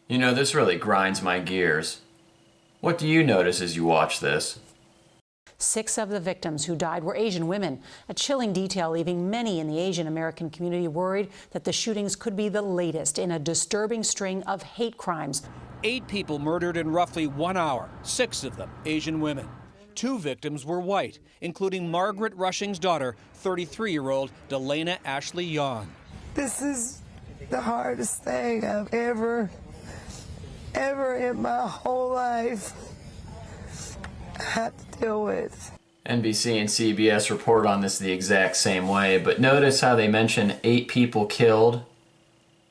You know, this really grinds my gears. What do you notice as you watch this? 6 of the victims who died were Asian women, a chilling detail leaving many in the Asian American community worried that the shootings could be the latest in a disturbing string of hate crimes. 8 people murdered in roughly 1 hour, 6 of them Asian women. 2 victims were white, including Margaret Rushing's daughter, 33-year-old Delana Ashley Yon. This is the hardest thing I've ever in my whole life had to deal with. NBC and CBS report on this the exact same way, but notice how they mention 8 people killed.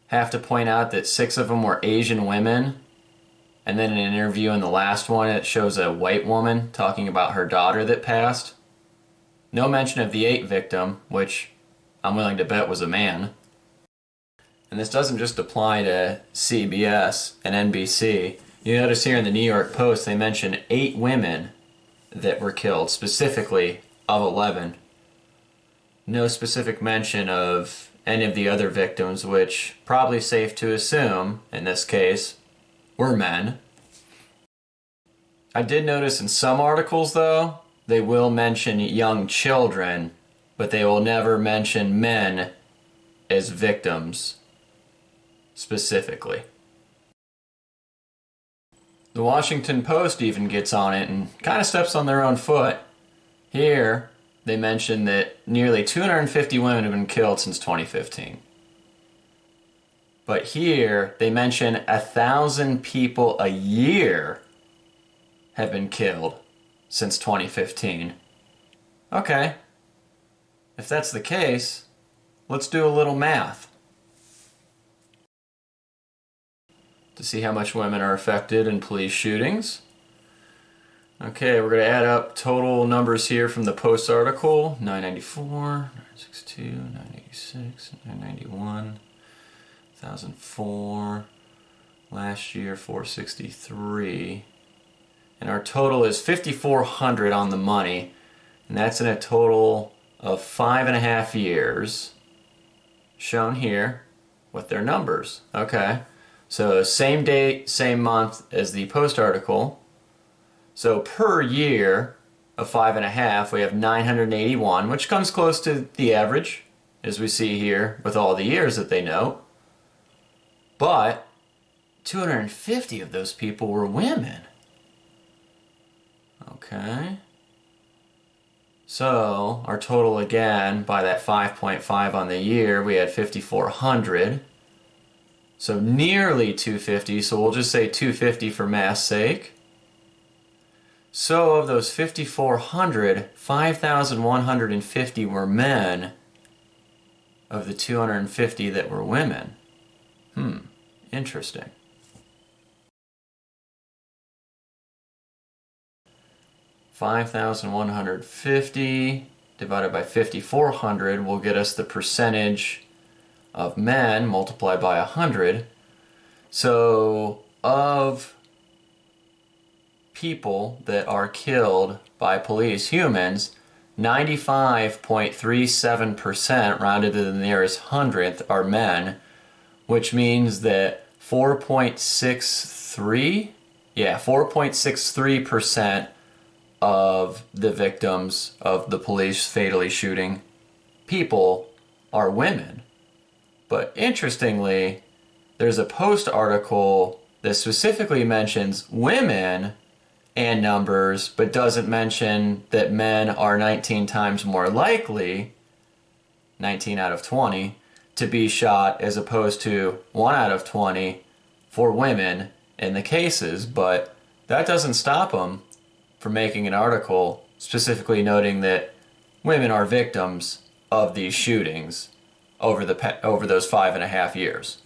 Have to point out that 6 of them were Asian women. And then in an interview in the last one, it shows a white woman talking about her daughter that passed. No mention of the 8th victim, which I'm willing to bet was a man. And this doesn't just apply to CBS and NBC. You notice here in the New York Post, they mention 8 women that were killed, specifically of 11. No specific mention of any of the other victims, which probably safe to assume, in this case, were men. I did notice in some articles, though, they will mention young children, but they will never mention men as victims specifically. The Washington Post even gets on it and kind of steps on their own foot. Here, they mention that nearly 250 women have been killed since 2015. But here, they mention 1,000 people a year have been killed since 2015. Okay, if that's the case, let's do a little math to see how much women are affected in police shootings. Okay, we're going to add up total numbers here from the Post article. 994, 962, 986, 991, 1,004, last year 463. And our total is 5,400 on the money, and that's in a total of 5.5 years, shown here with their numbers. Okay. So same date, same month as the Post article. So per year of 5.5, we have 981, which comes close to the average, as we see here with all the years that they note. But 250 of those people were women. Okay. So our total again, by that 5.5 on the year, we had 5,400. So nearly 250, so we'll just say 250 for math's sake. So of those 5,400, 5,150 were men of the 250 that were women. Interesting. $5,150 divided by 5,400 will get us the percentage of men multiplied by 100. So of people that are killed by police, humans, 95.37%, rounded to the nearest hundredth, are men, which means that 4.63% of the victims of the police fatally shooting people are women. But interestingly, there's a Post article that specifically mentions women and numbers, but doesn't mention that men are 19 times more likely, 19 out of 20, to be shot as opposed to 1 out of 20 for women in the cases. But that doesn't stop them from making an article specifically noting that women are victims of these shootings over those 5.5 years.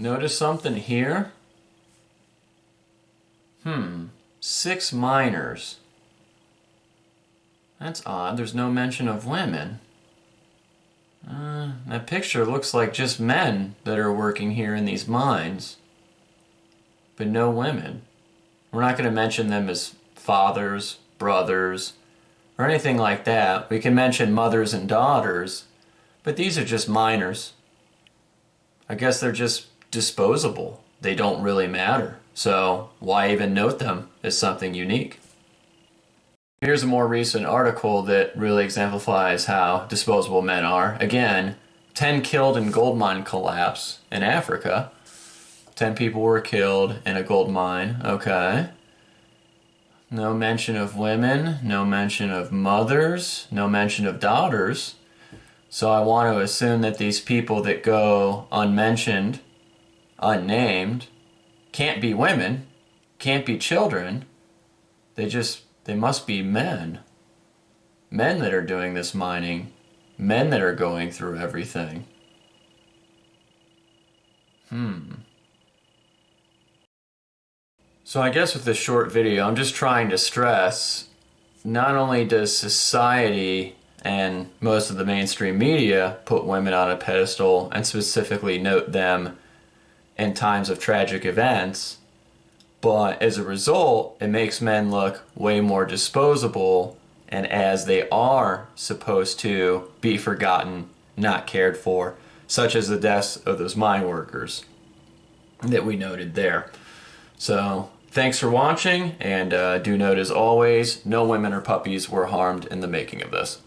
Notice something here? 6 minors. That's odd, there's no mention of women. That picture looks like just men that are working here in these mines, but no women. We're not going to mention them as fathers, brothers, or anything like that. We can mention mothers and daughters, but these are just minors. I guess they're just disposable. They don't really matter. So why even note them as something unique? Here's a more recent article that really exemplifies how disposable men are. Again, 10 killed in gold mine collapse in Africa. 10 people were killed in a gold mine. Okay. No mention of women, no mention of mothers, no mention of daughters. So I want to assume that these people that go unmentioned, unnamed, can't be women, can't be children. They must be men. Men that are doing this mining. Men that are going through everything. So I guess with this short video, I'm just trying to stress, not only does society and most of the mainstream media put women on a pedestal and specifically note them in times of tragic events, but as a result, it makes men look way more disposable and as they are supposed to be forgotten, not cared for, such as the deaths of those mine workers that we noted there. So thanks for watching, and do note as always, no women or puppies were harmed in the making of this.